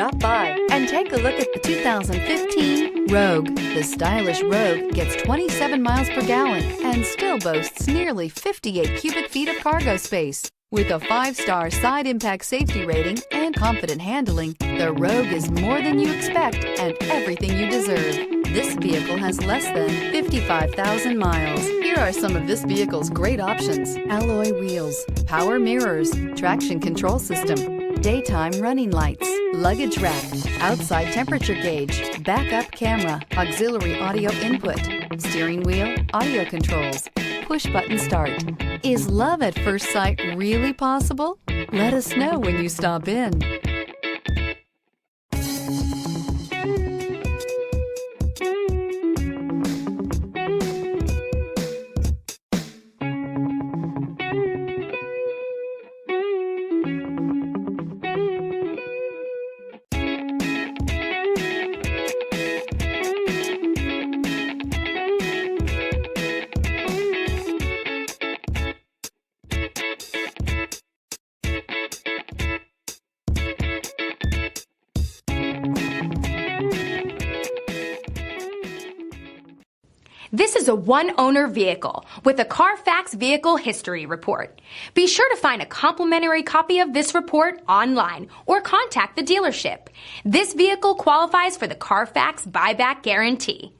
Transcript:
Stop by and take a look at the 2015 Rogue. The stylish Rogue gets 27 miles per gallon and still boasts nearly 58 cubic feet of cargo space. With a 5-star side impact safety rating and confident handling, the Rogue is more than you expect and everything you deserve. This vehicle has less than 55,000 miles. Here are some of this vehicle's great options: alloy wheels, power mirrors, traction control system, daytime running lights, luggage rack, outside temperature gauge, backup camera, auxiliary audio input, steering wheel audio controls, push button start. Is love at first sight really possible? Let us know when you stop in. This is a one-owner vehicle with a Carfax Vehicle History Report. Be sure to find a complimentary copy of this report online or contact the dealership. This vehicle qualifies for the Carfax Buyback Guarantee.